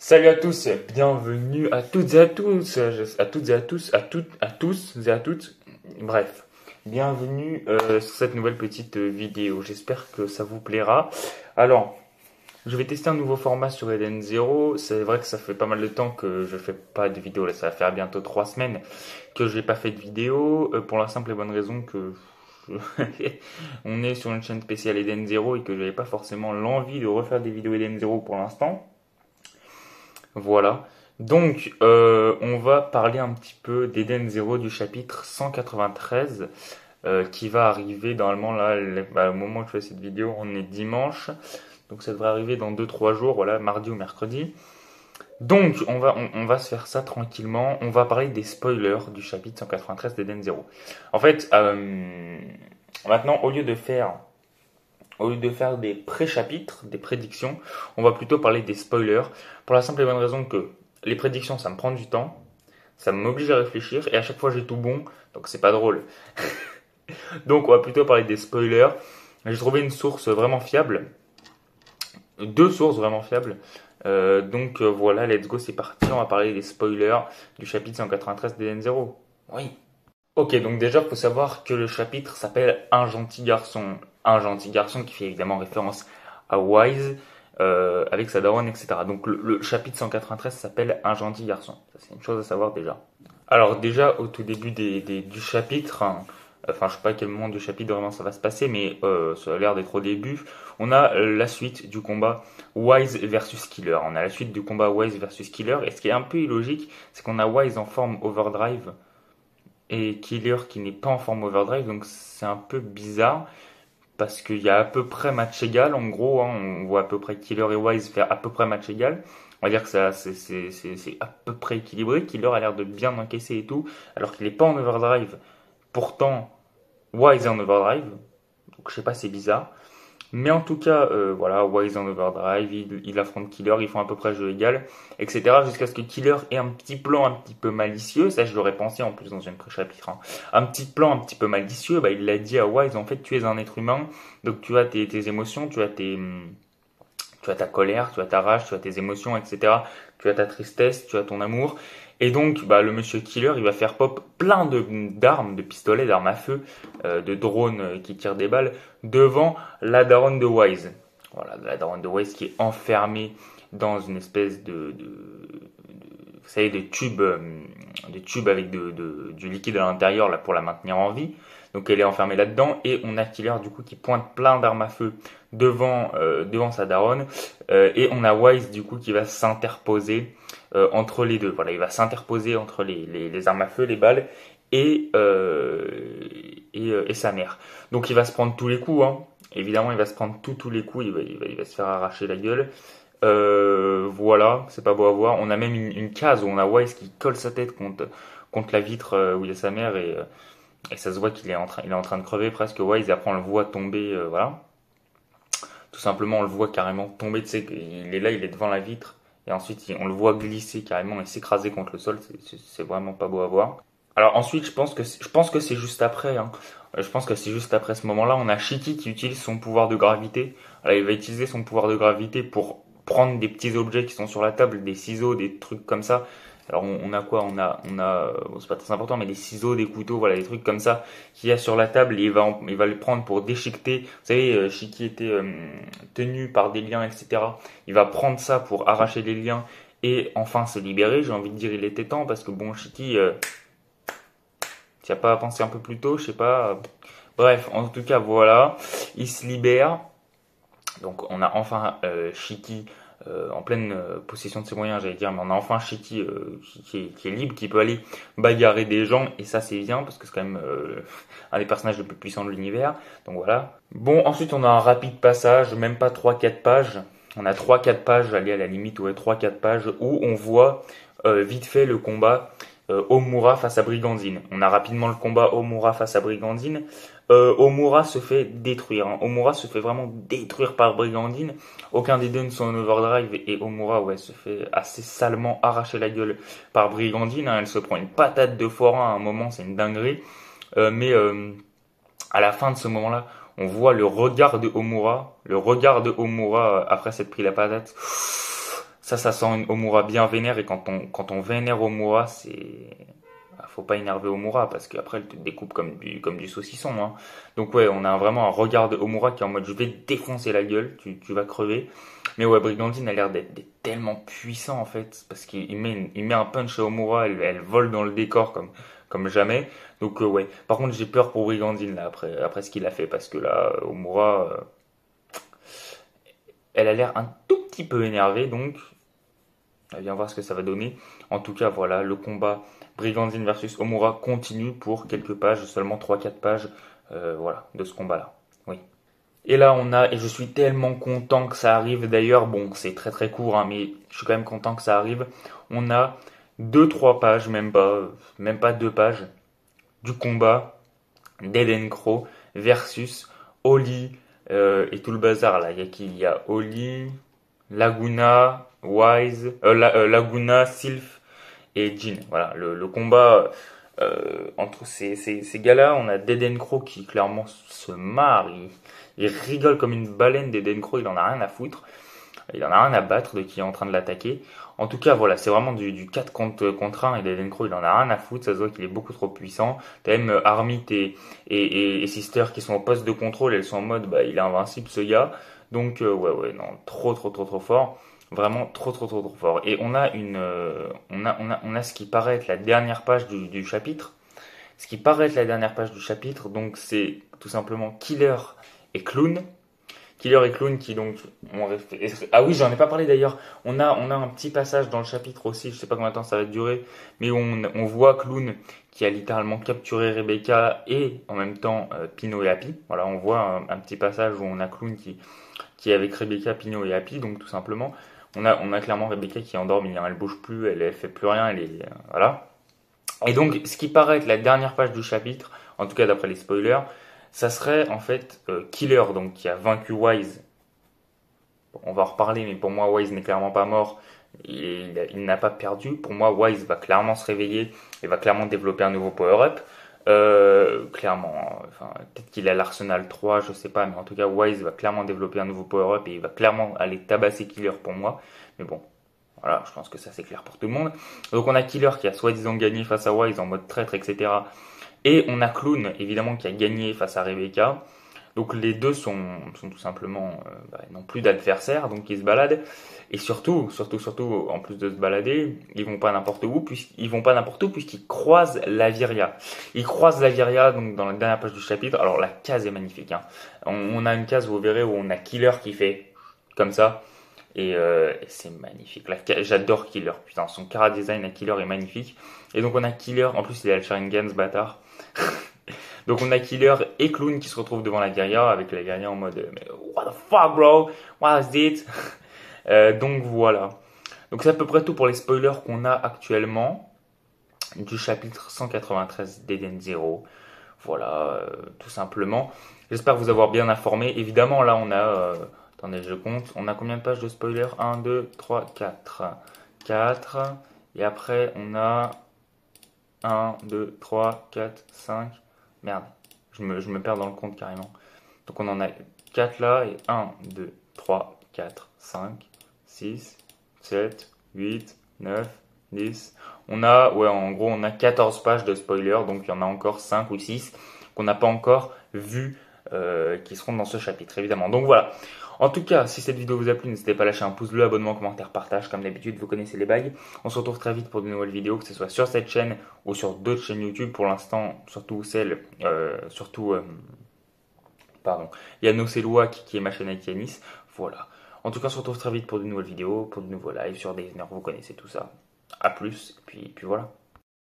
Salut à tous, bienvenue à toutes et à tous, à toutes et à tous, à tous et à toutes. Bref, bienvenue sur cette nouvelle petite vidéo. J'espère que ça vous plaira. Alors, je vais tester un nouveau format sur Eden Zero. C'est vrai que ça fait pas mal de temps que je fais pas de vidéo. Là, ça va faire bientôt 3 semaines que j'ai pas fait de vidéo pour la simple et bonne raison que on est sur une chaîne spéciale Eden Zero et que j'avais pas forcément l'envie de refaire des vidéos Eden Zero pour l'instant. Voilà. Donc, on va parler un petit peu d'Eden Zero du chapitre 193 qui va arriver normalement là, au moment où je fais cette vidéo, on est dimanche. Donc ça devrait arriver dans 2-3 jours, voilà, mardi ou mercredi. Donc, on va se faire ça tranquillement. On va parler des spoilers du chapitre 193 d'Eden Zero. En fait, maintenant, au lieu de faire des pré-chapitres, des prédictions, on va plutôt parler des spoilers, pour la simple et bonne raison que les prédictions, ça me prend du temps, ça m'oblige à réfléchir, et à chaque fois j'ai tout bon, donc c'est pas drôle. Donc on va plutôt parler des spoilers. J'ai trouvé une source vraiment fiable, deux sources vraiment fiables. Voilà, let's go, c'est parti, on va parler des spoilers du chapitre 193 d'Eden Zero. Oui. Ok, donc déjà, il faut savoir que le chapitre s'appelle Un gentil garçon. Un gentil garçon qui fait évidemment référence à Wise, avec sa daronne, etc. Donc le chapitre 193 s'appelle Un gentil garçon. Ça, c'est une chose à savoir déjà. Alors déjà, au tout début du chapitre, hein, enfin je sais pas à quel moment du chapitre vraiment ça va se passer, mais ça a l'air d'être au début, on a la suite du combat Wise versus Killer. On a la suite du combat Wise versus Killer, et ce qui est un peu illogique, c'est qu'on a Wise en forme Overdrive, et Killer qui n'est pas en forme overdrive, donc c'est un peu bizarre parce qu'il y a à peu près match égal en gros, hein, on voit à peu près Killer et Wise faire à peu près match égal. On va dire que ça c'est à peu près équilibré. Killer a l'air de bien encaisser et tout, alors qu'il n'est pas en overdrive. Pourtant, Wise est en overdrive, donc je sais pas, c'est bizarre. Mais en tout cas, voilà, Wise en overdrive, il affronte Killer, ils font à peu près jeu égal, etc. Jusqu'à ce que Killer ait un petit plan un petit peu malicieux, ça je l'aurais pensé en plus dans une pré-chapitre, hein. Un petit plan un petit peu malicieux, bah, il l'a dit à Wise, en fait tu es un être humain, donc tu as tes émotions, tu as ta colère, tu as ta rage, tu as tes émotions, etc. Tu as ta tristesse, tu as ton amour. Et donc, bah, le monsieur Killer, il va faire pop plein d'armes, de pistolets, d'armes à feu, de drones qui tirent des balles devant la daronne de Wise. Voilà, la daronne de Wise qui est enfermée dans une espèce vous savez, de tubes avec du liquide à l'intérieur là pour la maintenir en vie. Donc elle est enfermée là-dedans et on a Killer du coup qui pointe plein d'armes à feu devant sa daronne, et on a Wise du coup qui va s'interposer entre les deux. Voilà, il va s'interposer entre les armes à feu, les balles et sa mère. Donc il va se prendre tous les coups, hein. Évidemment, il va se prendre tous les coups, il va se faire arracher la gueule. Voilà, c'est pas beau à voir. On a même une case où on a Wise qui colle sa tête contre la vitre où il y a sa mère, et ça se voit qu'il est il est en train de crever presque. Wise, et après on le voit tomber, voilà. Tout simplement, on le voit carrément tomber, tu sais, il est là, il est devant la vitre, et ensuite on le voit glisser carrément et s'écraser contre le sol. C'est vraiment pas beau à voir. Alors ensuite, je pense que c'est juste après, hein. Je pense que c'est juste après ce moment-là, on a Shiki qui utilise son pouvoir de gravité. Alors, il va utiliser son pouvoir de gravité pour prendre des petits objets qui sont sur la table, des ciseaux, des trucs comme ça. Alors on a quoi? Bon, c'est pas très important, mais des ciseaux, des couteaux, voilà, des trucs comme ça qu'il y a sur la table, et il va les prendre pour déchiqueter. Vous savez, Shiki était tenu par des liens, etc. Il va prendre ça pour arracher les liens et enfin se libérer. J'ai envie de dire, il était temps, parce que bon, Shiki, tu as pas pensé un peu plus tôt, je sais pas. Bref, en tout cas, voilà, il se libère. Donc on a enfin Shiki en pleine possession de ses moyens, j'allais dire, mais on a enfin Shiki qui est libre, qui peut aller bagarrer des gens, et ça c'est bien, parce que c'est quand même un des personnages les plus puissants de l'univers, donc voilà. Bon, ensuite on a un rapide passage, même pas 3-4 pages, on a 3-4 pages, allez à la limite, ouais, 3-4 pages, où on voit vite fait le combat Omura face à Brigandine. On a rapidement le combat Omura face à Brigandine. Omura se fait détruire, hein. Omura se fait vraiment détruire par Brigandine. Aucun des deux ne sont en overdrive, et Omura, ouais, se fait assez salement arracher la gueule par Brigandine, hein. Elle se prend une patate de forain à un moment, c'est une dinguerie. Mais à la fin de ce moment-là, on voit le regard de Omura après s'être pris la patate. Ça sent une Omura bien vénère, et quand on vénère Omura, faut pas énerver Omura, parce qu'après elle te découpe comme du saucisson, hein. Donc ouais, on a vraiment un regard de Omura qui est en mode je vais te défoncer la gueule, tu vas crever. Mais ouais, Brigandine a l'air d'être tellement puissant en fait, parce il met un punch à Omura, elle vole dans le décor comme jamais. Donc ouais, par contre j'ai peur pour Brigandine là, après ce qu'il a fait, parce que là, Omura, elle a l'air un tout petit peu énervée, donc on va bien voir ce que ça va donner. En tout cas, voilà, le combat Brigandine versus Omura continue pour quelques pages, seulement 3-4 pages, voilà, de ce combat-là. Oui. Et là, et je suis tellement content que ça arrive d'ailleurs, bon, c'est très très court, hein, mais je suis quand même content que ça arrive. On a 2-3 pages, même pas 2 pages, du combat d'Eden Crow versus Oli et tout le bazar là. Il y a qui? Il y a Oli, Laguna, Wise, Laguna, Sylph et Jin. Voilà, le combat entre ces gars-là. On a Deden Crow qui clairement se marre, il rigole comme une baleine. Deden Crow, il en a rien à foutre. Il en a rien à battre de qui est en train de l'attaquer. En tout cas, voilà, c'est vraiment du 4 contre 1, et Deden Crow, il en a rien à foutre. Ça se voit qu'il est beaucoup trop puissant. T'as même Armit et Sister qui sont au poste de contrôle. Elles sont en mode, bah, il est invincible ce gars. Donc, ouais, non, trop fort. Vraiment trop fort. Et on a on a ce qui paraît être la dernière page du chapitre. Ce qui paraît être la dernière page du chapitre, donc c'est tout simplement Killer et Clown. Killer et Clown qui donc ah oui, j'en ai pas parlé d'ailleurs. On a un petit passage dans le chapitre aussi, je sais pas combien de temps ça va durer, mais on voit Clown qui a littéralement capturé Rebecca et en même temps Pino et Happy. Voilà, on voit un petit passage où on a Clown qui est avec Rebecca, Pino et Happy, donc tout simplement on a clairement Rebecca qui est endormie, hein, elle bouge plus, elle fait plus rien, elle est voilà. Et donc, ce qui paraît être la dernière page du chapitre, en tout cas d'après les spoilers, ça serait en fait Killer, donc qui a vaincu Wise. Bon, on va en reparler, mais pour moi, Wise n'est clairement pas mort. Il n'a pas perdu. Pour moi, Wise va clairement se réveiller et va clairement développer un nouveau power-up. Clairement, enfin, peut-être qu'il a l'Arsenal 3, je sais pas, mais en tout cas, Wise va clairement développer un nouveau power-up et il va clairement aller tabasser Killer pour moi. Mais bon, voilà, je pense que ça c'est clair pour tout le monde. Donc on a Killer qui a soi-disant gagné face à Wise en mode traître, etc. Et on a Clown, évidemment, qui a gagné face à Rebecca. Donc les deux sont tout simplement, n'ont plus d'adversaires, donc ils se baladent. Et surtout, en plus de se balader, ils vont pas n'importe où, puisqu'ils croisent Laviria. Ils croisent Laviria, donc dans la dernière page du chapitre. Alors la case est magnifique, hein. On a une case, vous verrez, où on a Killer qui fait comme ça. Et c'est magnifique. J'adore Killer. Putain, son cara design à Killer est magnifique. Et donc on a Killer, en plus il a le Sharingan ce bâtard. Donc on a Killer et Clown qui se retrouvent devant la guerrière, avec la guerrière en mode mais what the fuck bro, what is it? Donc voilà. Donc c'est à peu près tout pour les spoilers qu'on a actuellement du chapitre 193 d'Eden Zero. Voilà, tout simplement. J'espère vous avoir bien informé. Évidemment là on a attendez, je compte. On a combien de pages de spoiler? 1, 2, 3, 4. 4. Et après, on a 1, 2, 3, 4, 5. Merde, je me perds dans le compte carrément. Donc on en a 4 là. Et 1, 2, 3, 4, 5, 6, 7, 8, 9, 10. On a, ouais, en gros, on a 14 pages de spoiler. Donc il y en a encore 5 ou 6 qu'on n'a pas encore vu, qui seront dans ce chapitre, évidemment. Donc voilà. En tout cas, si cette vidéo vous a plu, n'hésitez pas à lâcher un pouce bleu, abonnement, commentaire, partage. Comme d'habitude, vous connaissez les bails. On se retrouve très vite pour de nouvelles vidéos, que ce soit sur cette chaîne ou sur d'autres chaînes YouTube. Pour l'instant, surtout celle, pardon, Yano Seloua qui est ma chaîne avec Yanis. Voilà. En tout cas, on se retrouve très vite pour de nouvelles vidéos, pour de nouveaux lives sur Deezer. Vous connaissez tout ça. A plus, et puis voilà.